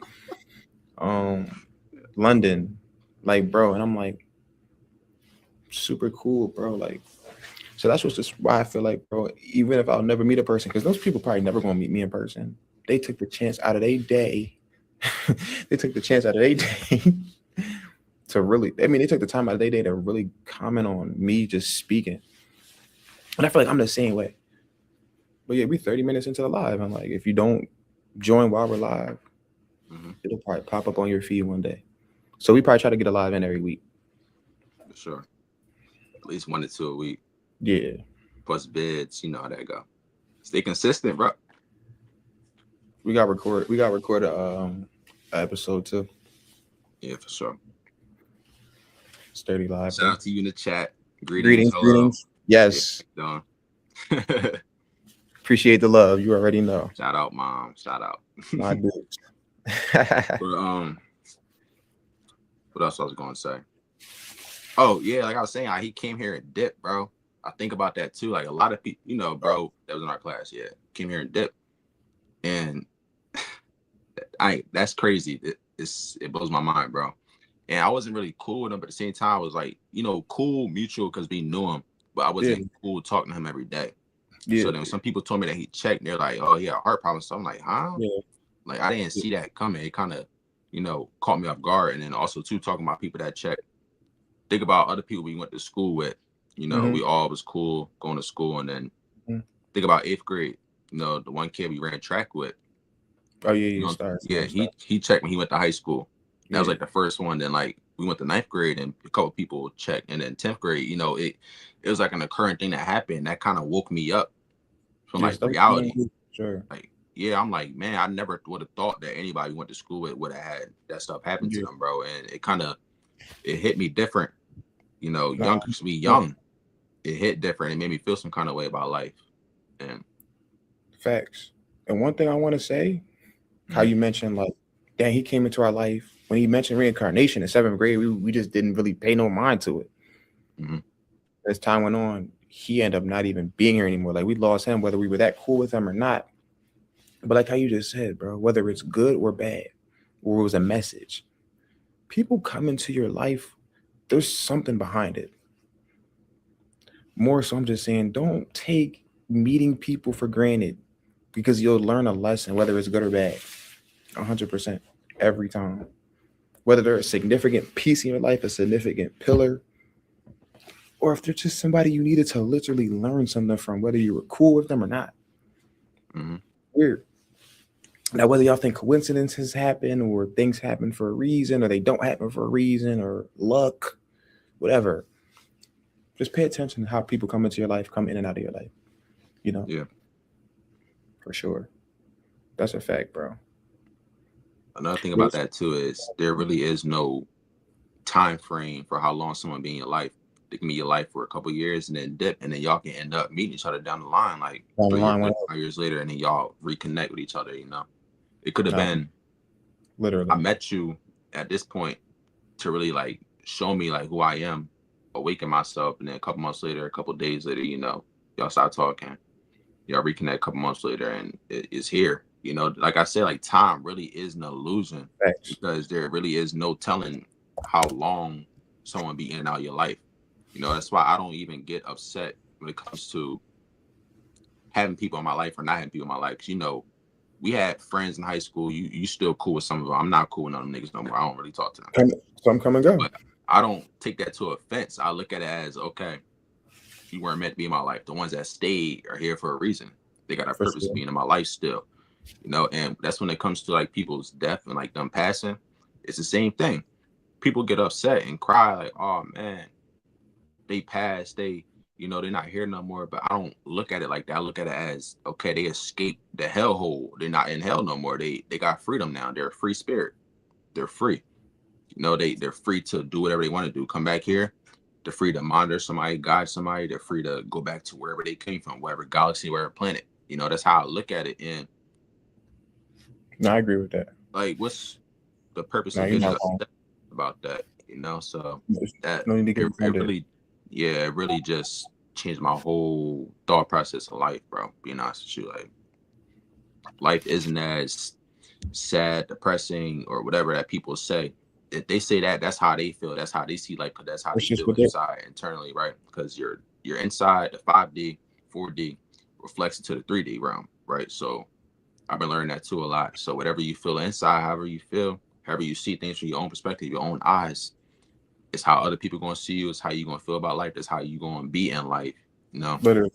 London, like, bro, and I'm like, super cool, bro, like. So that's what's just why I feel like, bro, even if I'll never meet a person, because those people probably never gonna meet me in person. They took the chance out of their day. They took the chance out of their day to really. I mean, they took the time out of their day to really comment on me just speaking. And I feel like I'm the same way. But yeah, we 30 minutes into the live. I'm like, if you don't join while we're live, it'll probably pop up on your feed one day. So we probably try to get a live in every week. For sure. At least 1 to 2 a week. Yeah. Plus bids, you know how that go. Stay consistent, bro. We got record a episode too. Yeah, for sure. Sturdy live. Shout out to you in the chat. Greetings. Yes. Yeah, appreciate the love. You already know. Shout out, mom. Shout out. My dudes. But, what else I was going to say? Oh, yeah, like I was saying, he came here and dipped, bro. I think about that too. Like, a lot of people, bro, that was in our class, yeah, came here and dipped. And that's crazy. It blows my mind, bro. And I wasn't really cool with him, but at the same time, I was like, cool, mutual, because we knew him, but I wasn't cool talking to him every day. Yeah, So then some people told me that he checked, and they're like, "Oh, he had a heart problem." So I'm like, "Huh?" yeah, Like I didn't yeah. see that coming. It kind of, caught me off guard. And then also too talking about people that check. Think about other people we went to school with. Mm-hmm. We all was cool going to school, and then think about eighth grade. The one kid we ran track with. Oh yeah, you start Yeah, doing stuff. he checked when he went to high school. That was Yeah, like the first one. Then like we went to ninth grade and a couple people checked, and then 10th grade. It was like an occurring thing that happened that kind of woke me up from yeah, like stuff. reality. Sure. Like yeah, I'm like man, I never would have thought that anybody we went to school with would have had that stuff happen to Yeah. them, bro. And it hit me different. Nah, Young because we yeah, young, it hit different. It made me feel some kind of way about life. And facts. And one thing I want to say, how mhm, you mentioned like, dang, he came into our life when he mentioned reincarnation in seventh grade. We just didn't really pay no mind to it. mhm, As time went on, he ended up not even being here anymore. Like we lost him, whether we were that cool with him or not. But like how you just said, bro, whether it's good or bad, or it was a message, people come into your life. There's something behind it. More so, I'm just saying, don't take meeting people for granted because you'll learn a lesson, whether it's good or bad, 100% every time. Whether they're a significant piece in your life, a significant pillar, or if they're just somebody you needed to literally learn something from, whether you were cool with them or not. mhm. Weird. Now, whether y'all think coincidences happen or things happen for a reason or they don't happen for a reason or luck, whatever, just pay attention to how people come into your life, come in and out of your life, you know, Yeah. for sure. That's a fact, bro. Another thing about Yes, that too is there really is no time frame for how long someone be in your life. They can be in your life for a couple years and then dip, and then y'all can end up meeting each other down the line, like down the 3 years line later, went 5 years later, and then y'all reconnect with each other. It could have up. been I Literally. met you at this point to really like show me like who I am, awaken myself, and then a couple months later, a couple days later, y'all start talking. Y'all reconnect a couple months later, and it's here. Like I said, like time really is an illusion Facts. because there really is no telling how long someone be in and out of your life. That's why I don't even get upset when it comes to having people in my life or not having people in my life. 'Cause, we had friends in high school. You still cool with some of them. I'm not cool with none of them niggas no more. I don't really talk to them. Some come and go. But I don't take that to offense. I look at it as okay, you weren't meant to be in my life. The ones that stayed are here for a reason. They got a For purpose of sure. being in my life still. And that's when it comes to like people's death and like them passing. It's the same thing. People get upset and cry like, oh man, they passed. They're not here no more. But I don't look at it like that. I look at it as okay, they escaped the hellhole. They're not in hell no more. They got freedom now. They're a free spirit. They're free. They're free to do whatever they want to do. Come back here. They're free to monitor somebody, guide somebody. They're free to go back to wherever they came from, whatever galaxy, whatever planet. That's how I look at it. And No, I agree with that. like, what's the purpose No, of you're getting not wrong. upset about that? So that No need to get it offended. really, yeah, it really just changed my whole thought process of life, bro. Being honest with you, like life isn't as sad, depressing, or whatever that people say. If they say that, that's how they feel. That's how they see life. Because that's how It's they just feel what they inside, internally, right? Because you're inside the 5D, 4D reflects into the 3D realm, right? So I've been learning that too a lot. So whatever you feel inside, however you feel, however you see things from your own perspective, your own eyes, it's how other people going to see you. It's how you going to feel about life. That's how you going to be in life. You know? literally.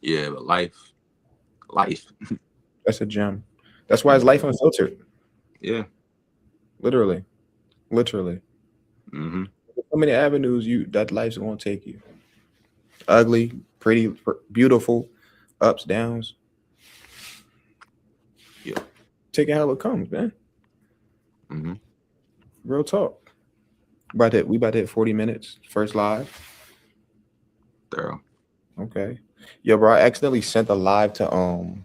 Yeah, but life. That's a gem. That's why it's life unfiltered. Yeah. Literally. Literally. Mm-hmm. So many avenues you that life's gonna take you. Ugly, pretty, beautiful, ups, downs. Yeah. Take it how it comes, man. Mm-hmm. Real talk. We about to hit 40 minutes. First live. Thorough. Okay. Yo, bro, I accidentally sent a live to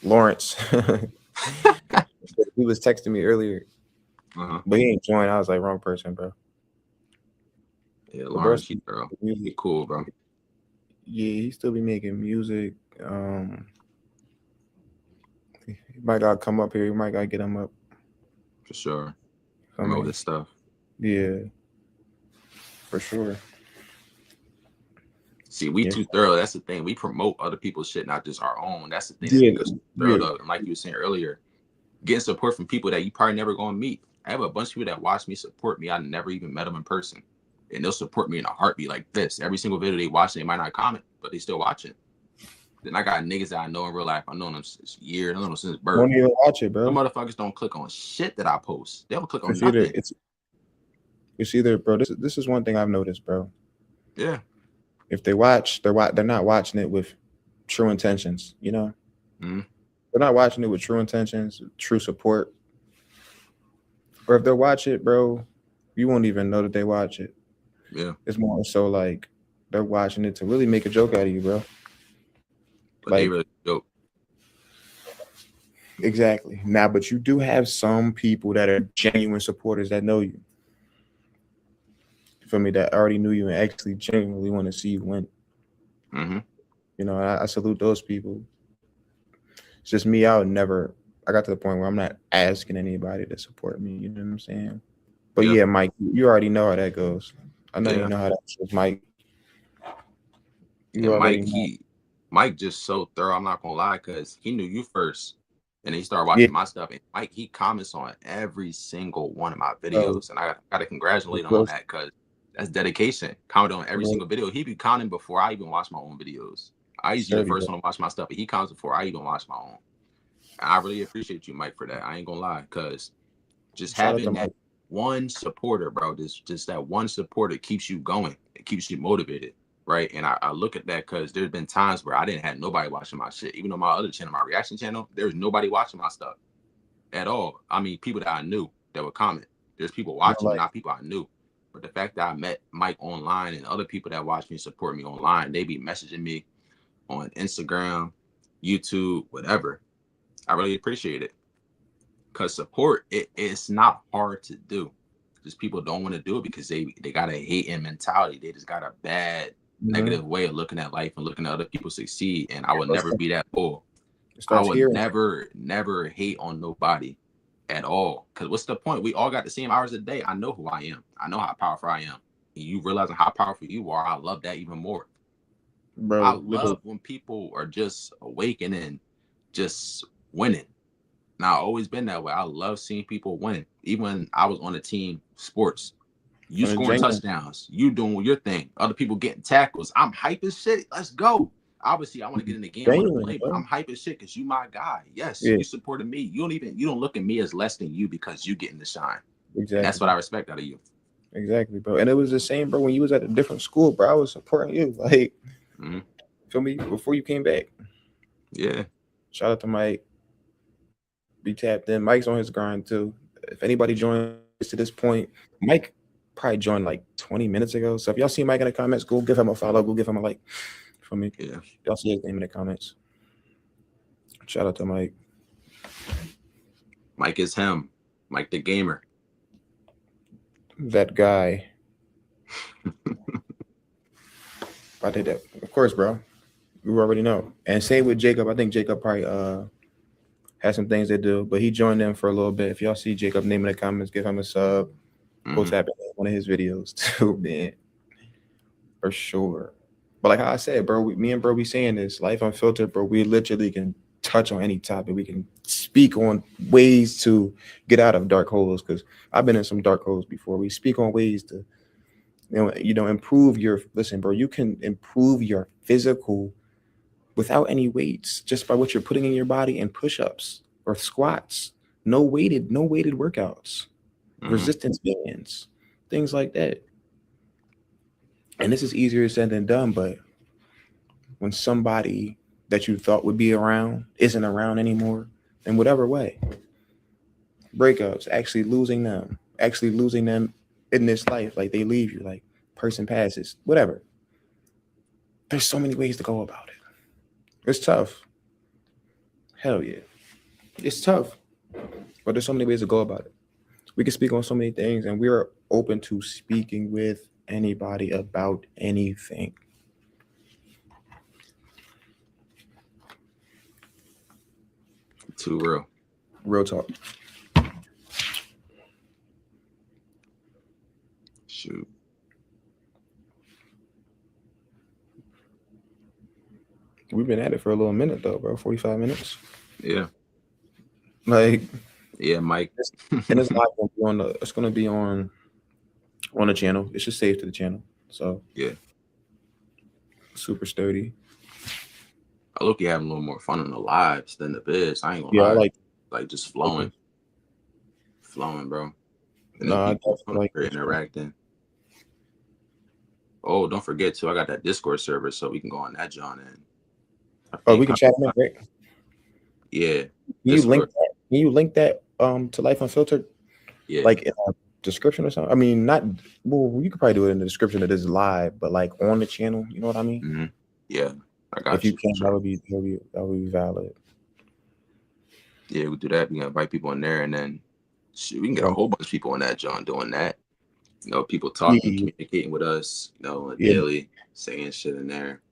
Lawrence. He was texting me earlier, Uh-huh. but he ain't joined. I was like, wrong person, bro. Yeah, But bro, Lawrence, he thorough. He music. cool, bro. Yeah, he still be making music. He might gotta come up here. You might gotta get him up. For sure. Promote Something. his stuff. Yeah, for sure. See, we Yeah. too thorough. That's the thing. We promote other people's shit, not just our own. That's the thing that Yeah. make us thorough Yeah. though. And like you were saying earlier, getting support from people that you probably never gonna meet. I have a bunch of people that watch me support me. I never even met them in person. And they'll support me in a heartbeat like this. Every single video they watch, they might not comment, but they still watch it. Then I got niggas that I know in real life. I know them since years. I know them since birth. Won't even watch it, Some bro. motherfuckers don't click on shit that I post. They don't click on It's either nothing. it's either, bro. This is one thing I've noticed, bro. Yeah. If they watch, they're not watching it with true intentions. You know, Mm-hmm. they're not watching it with true intentions, true support. Or if they watch it, bro, you won't even know that they watch it. Yeah. It's more so like they're watching it to really make a joke out of you, bro. But they Like, really joke. exactly. Now, but you do have some people that are genuine supporters that know you. For me, that already knew you and actually genuinely want to see you win. Mm-hmm. You know, I salute those people. It's just me. I would never. I got to the point where I'm not asking anybody to support me. You know what I'm saying? But Yeah. yeah, Mike, you already know how that goes. I know you Yeah. know how that goes, Mike. You And already know. Mike just so thorough. I'm not gonna lie, because he knew you first, and he started Yeah, watching my stuff. And Mike, he comments on every single one of my bro. videos, and I gotta congratulate him on Bro, that because that's dedication. Comment on every bro, single video. He be commenting before I even watch my own videos. I used to be the sturdy, bro. first one to watch my stuff, but he comments before I even watch my own. And I really appreciate you, Mike, for that. I ain't gonna lie, because just Shout out to having that Mike. one supporter, bro, just that one supporter keeps you going. It keeps you motivated, right? And I look at that because there's been times where I didn't have nobody watching my shit. Even on my other channel, my reaction channel, there's nobody watching my stuff at all. I mean, people that I knew that would comment. There's people You know, watching, but like, not people I knew. But the fact that I met Mike online and other people that watch me and support me online, they be messaging me on Instagram, YouTube, whatever. I really appreciate it. Because support, it's not hard to do. Just people don't want to do it because they got a hating mentality. They just got a bad, mhm. negative way of looking at life and looking at other people succeed. And I Yeah, would bro, never be that bull. it I starts would hearing. never hate on nobody at all. Because what's the point? We all got the same hours a day. I know who I am. I know how powerful I am. And you realizing how powerful you are, I love that even more. I Bro, literally. love when people are just awakening, just winning. Now, I've always been that way. I love seeing people win. Even when I was on the team sports, you On a scoring genuine, touchdowns, you doing your thing. Other people getting tackles. I'm hype as shit. Let's go. Obviously, I want to get in the game. I want to genuine, play, but bro. I'm hype as shit because you my guy. Yes, Yeah, you supported me. You don't look at me as less than you because you getting the shine. And that's what exactly. I respect out of you. Exactly, bro. And it was the same, bro, when you was at a different school, bro. I was supporting you. Like, Mm-hmm. feel me? Before you came back. Yeah. Shout out to Mike. Be tapped in. Mike's on his grind too. If anybody joins to this point, Mike probably joined like 20 minutes ago. So if y'all see Mike in the comments, go give him a follow. Go give him a like. For me, Yeah. y'all see his name in the comments. Shout out to Mike. Mike is him. Mike the gamer. That guy. I did that. Of course, bro. You already know. And same with Jacob. I think Jacob probably has some things to do, but he joined in for a little bit. If y'all see Jacob name in the comments, give him a sub. Go Mm-hmm. tap in one of his videos too, man. For sure. But like how I said, bro, me and bro, we saying this life unfiltered, bro. We literally can touch on any topic. We can speak on ways to get out of dark holes because I've been in some dark holes before. We speak on ways to, improve your. Listen, bro, you can improve your physical without any weights, just by what you're putting in your body and push-ups or squats. No weighted workouts, Mm-hmm. resistance bands, things like that. And this is easier said than done, but when somebody that you thought would be around isn't around anymore, in whatever way, breakups, actually losing them in this life, like they leave you, like person passes, whatever. There's so many ways to go about it. It's tough. Hell yeah. It's tough. But there's so many ways to go about it. We can speak on so many things, and we are open to speaking with anybody about anything. Too real. Real talk. Shoot. we've been at it for a little minute though, bro. 45 minutes. Yeah. Like, Yeah, Mike. and it's not gonna be on the. It's gonna be on the channel. It's just saved to the channel. So Yeah. super sturdy. I look you having a little more fun on the lives than the biz. I ain't gonna Yeah, I lie. like. Like just Like this. flowing, bro. And then Nah, I people definitely like this, bro. interacting. Oh, don't forget too, I got that Discord server, so we can go on that, John. And I Oh, we think, can chat in there, right? yeah, Can you link Discord, that? Can you link that to Life Unfiltered, yeah, like in a description or something? I mean, not well. You could probably do it in the description that is live, but like on the channel. You know what I mean? hmm yeah, I If got you you. can, Sure. that would be valid. Yeah, we do that. We can invite people in there, and then shit, we can get a Um, whole bunch of people on that, John, doing that. You know, people talking, yeah, communicating with us, you know, yeah, daily, saying shit in there.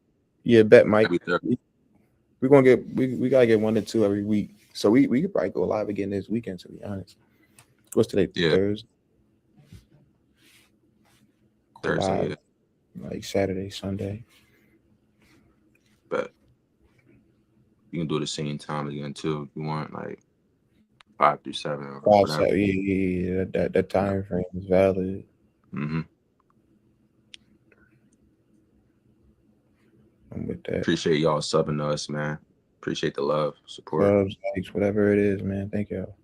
yeah. Bet, Mike. Every third, We're gonna get we gotta get 1 to 2 every week. So we could probably go live again this weekend. To be honest, what's today? yeah, Thursday. Go Thursday, live yeah, like Saturday, Sunday. but you can do the same time again too if you want, like 5 through 7 or Five, whatever. 7, yeah. That time frame is valid. Mm-hmm. I'm with that. Appreciate y'all subbing to us, man. Appreciate the love, support. Subs, likes, whatever it is, man. Thank y'all.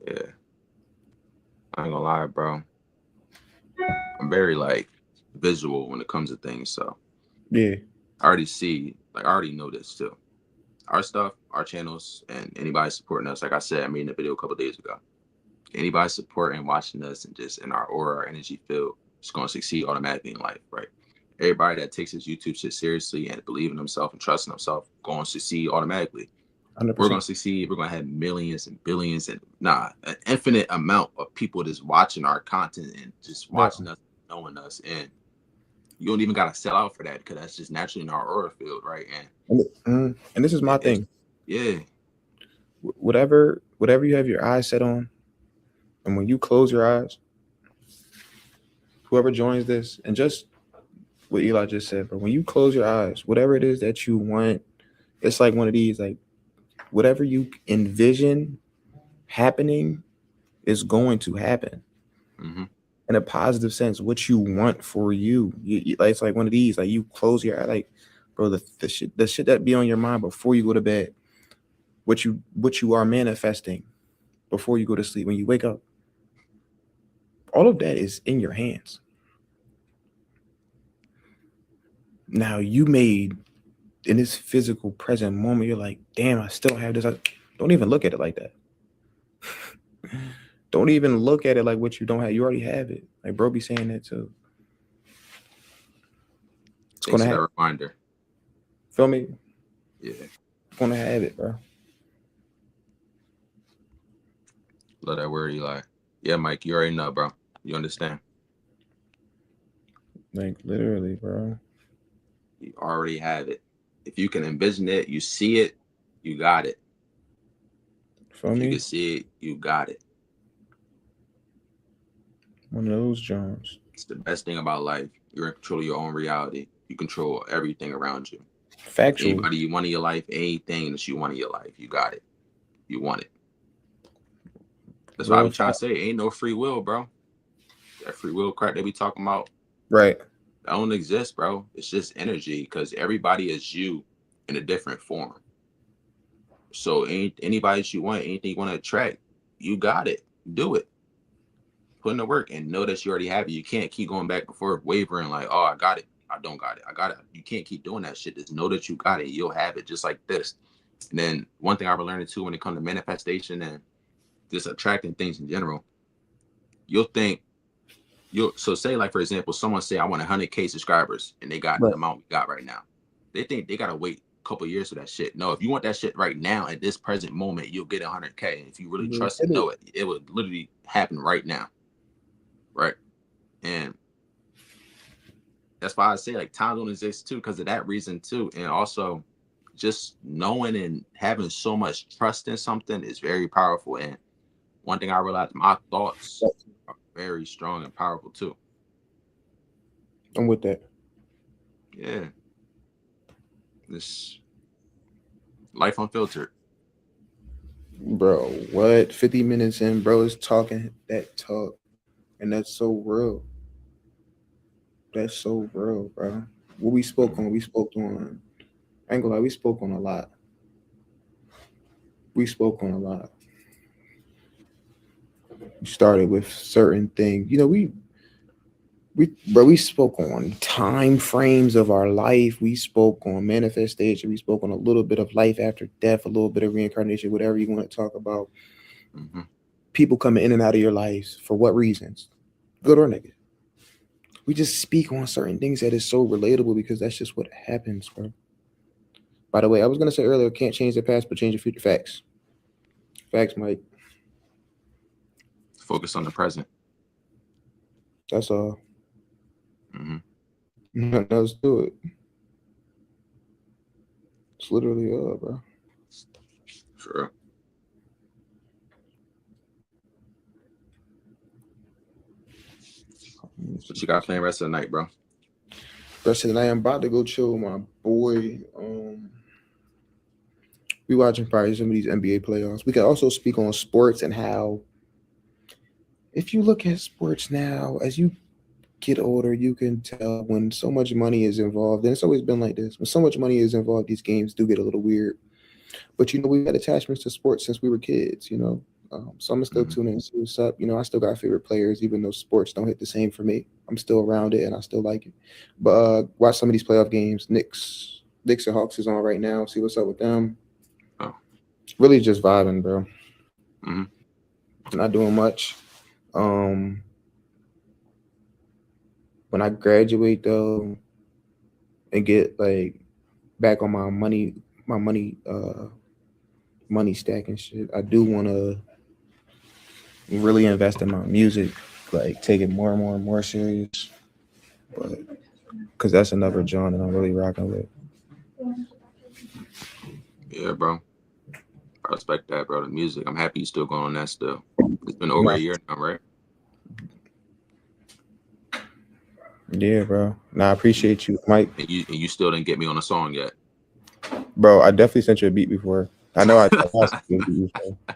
Yeah, I ain't gonna lie, bro. I'm very like visual when it comes to things, so Yeah, I already see, like, I already know this too. Our stuff, our channels, and anybody supporting us. Like I said, I made a video a couple days ago. Anybody supporting, watching us, and just in our aura, our energy field, is gonna succeed automatically in life, right? Everybody that takes this YouTube shit seriously and believe in themselves and trust in themselves, going to succeed automatically. hundred We're gonna percent. succeed. We're gonna have millions and billions and an infinite amount of people just watching our content and just watching us, knowing us, and you don't even gotta sell out for that because that's just naturally in our aura field, right? And this is my It's thing. yeah, Whatever you have your eyes set on, and when you close your eyes, whoever joins this, and just what Eli just said, but when you close your eyes, whatever it is that you want, it's like one of these, like whatever you envision happening is going to happen mm-hmm. in a positive sense. What you want for you, like it's like one of these, like you close your eye, like bro, the shit that be on your mind before you go to bed, what you are manifesting before you go to sleep, when you wake up, all of that is in your hands. Now you made in this physical present moment, you're like, damn, I still have this. Don't even look at it like that. Don't even look at it like what you don't have. You already have it. Like bro be saying that too. It's Thanks gonna for that happen. reminder. Feel me? Yeah, It's gonna have it, bro. love that word, Eli. Yeah, Mike, you already know, bro. You understand? Like literally, bro. You already have it. If you can envision it, you see it, you got it. Feel If you can me? see it, you got it. One of those Jones. It's the best thing about life. You're in control of your own reality. You control everything around you. Factual. Anybody you want in your life, anything that you want in your life, you got it. You want it. That's why I Real be trying talk. to say, ain't no free will, bro. That free will crap they be talking about, Right. that don't exist, bro. It's just energy because everybody is you in a different form. So anybody that you want, anything you want to attract, you got it. Do it. Put in the work and know that you already have it. You can't keep going back and forth, wavering like, oh, I got it. I don't got it. I got it. You can't keep doing that shit. Just know that you got it. You'll have it just like this. And then one thing I've learned too when it comes to manifestation and just attracting things in general, you'll think you'll so say like for example, someone say I want 100K subscribers and they got Right. the amount we got right now. They think they gotta wait a couple years for that shit. No, if you want that shit right now at this present moment, you'll get 100K. And if you really You trust get and it. know it, it would literally happen right now. Right. And that's why I say like time don't exist too, because of that reason too. And also just knowing and having so much trust in something is very powerful. And one thing I realized, my thoughts are very strong and powerful too. I'm with that. Yeah. This. Life Unfiltered. Bro, what? 50 minutes in, bro is talking that talk. And that's so real. That's so real, bro. What we spoke Mm-hmm. on, we spoke on. I ain't gonna lie, we spoke on a lot. We spoke on a lot. We started with certain things. We spoke on time frames of our life. We spoke on manifestation. We spoke on a little bit of life after death, a little bit of reincarnation, whatever you want to talk about. Mm-hmm. People coming in and out of your lives for what reasons, good or negative. We just speak on certain things that is so relatable because that's just what happens, bro. By the way, I was gonna say earlier, can't change the past, but change the future. Facts, facts, Mike. Focus on the present. That's all. Mm-hmm. Nothing else to it. It's literally all, bro. Sure. What you got playing rest of the night, bro? Rest of the night, I'm about to go chill with my boy. We watching probably some of these NBA playoffs. We can also speak on sports and how, if you look at sports now, as you get older, you can tell when so much money is involved, and it's always been like this. When so much money is involved, these games do get a little weird. But we've had attachments to sports since we were kids. So I'm gonna still Mm-hmm. tune in and see what's up. I still got favorite players, even though sports don't hit the same for me. I'm still around it and I still like it. But watch some of these playoff games. Knicks and Hawks is on right now. See what's up with them. Oh. Really just vibing, bro. Mm-hmm. Not doing much. Um, when I graduate though and get like back on my money stack and shit, I do want to really invest in my music, like take it more and more and more serious. But because that's another genre that I'm really rocking with. Yeah, bro. I respect that, bro. The music. I'm happy you still going on that still. It's been over Nah, a year now, right? yeah, bro. Nah, I appreciate you, Mike. And you still didn't get me on a song yet. Bro, I definitely sent you a beat before. I know I sent you a beat before. I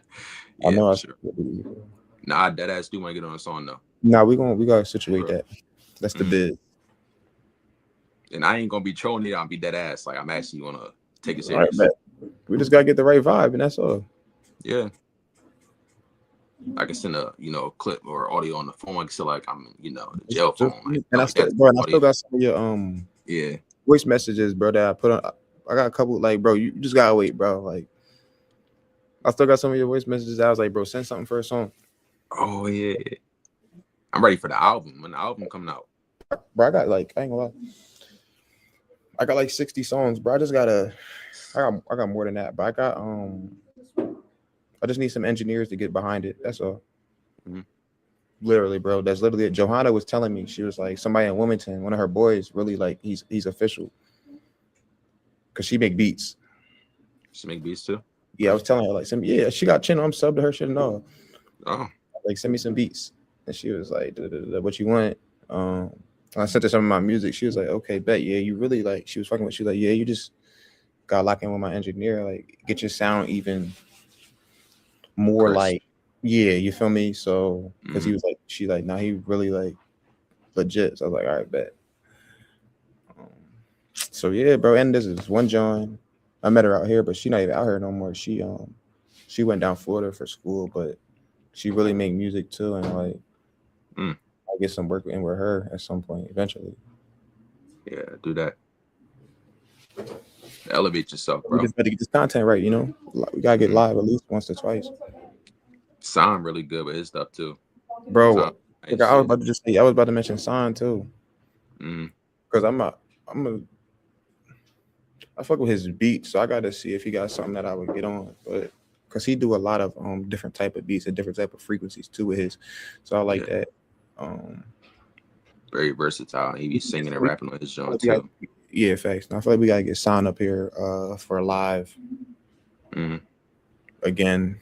Yeah, know for I sent sure. you a beat before. Nah, that ass do want to get on a song though. Nah, we gotta situate For that. That's the real. bid. And I ain't gonna be trolling it. I'll be dead ass. Like I'm actually gonna take it All right, serious. bet. We just gotta get the right vibe, and that's all. Yeah. I can send a clip or audio on the phone. I can still like I'm the jail Just phone. Like and I like still, that's bro, and I audio. still got some of your Yeah. voice messages, bro. That I put on. I got a couple, like, bro. You just gotta wait, bro. Like, I still got some of your voice messages. I was like, bro, send something for a song, Oh yeah. I'm ready for the album. When the album coming out. bro. I got like, I ain't gonna lie, I got like 60 songs, bro. I got more than that, but I just need some engineers to get behind it. That's all. Mm-hmm. Literally, bro. That's literally it. Johanna was telling me, she was like, somebody in Wilmington, one of her boys, really like he's official because she make beats. She make beats too. Yeah, I was telling her like, yeah, she got channel. I'm sub to her shit and all. Oh. Like, send me some beats, and she was like, what you want? I sent her some of my music. She was like, okay, bet. Yeah, you really like. She was fucking with. She was like, yeah, you just got lock in with my engineer. Like, get your sound even more Crisp. like, yeah, you feel me? So, because Mm-hmm. he was like, she like, nah, he really like legit. So I was like, all right, bet. Um, so yeah, bro. And this is one John. I met her out here, but she not even out here no more. She went down Florida for school, but she really make music too, and like Mm. I get some work in with her at some point eventually. Yeah, do that. Elevate yourself, We bro. just got to get this content right, We gotta get Mm-hmm. live at least once or twice, Sound really good with his stuff too. bro. Sound Like, nice I was shit. about to just say, I was about to mention Sign too, Mm-hmm. because I fuck with his beats, so I got to see if he got something that I would get on, but because he do a lot of different type of beats and different type of frequencies too with his, so I like Yeah. that. Um, Very versatile. He be singing and we, rapping on his I feel joint like we got, too. yeah, facts. Now, I feel like we gotta get Sign up here for live Mm-hmm. again.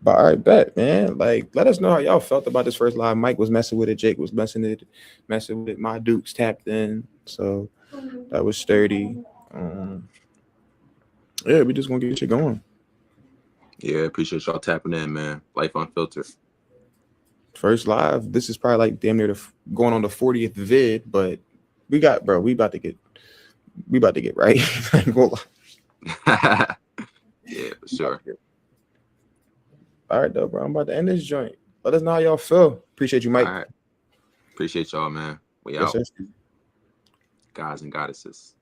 But all right, bet, man. Like, let us know how y'all felt about this first live. Mike was messing with it. Jake was messing with it. My Dukes tapped in, so that was sturdy. Um, Yeah, we just gonna get shit going. Yeah, appreciate y'all tapping in, man. Life Unfiltered. First live. This is probably like damn near going on the 40th vid, but we got, bro. We about to get right. I ain't gonna lie. Yeah, for sure. All right, though, bro. I'm about to end this joint. Let us know how y'all feel. Appreciate you, Mike. All right. Appreciate y'all, man. We Yes, out. sir. Guys and goddesses.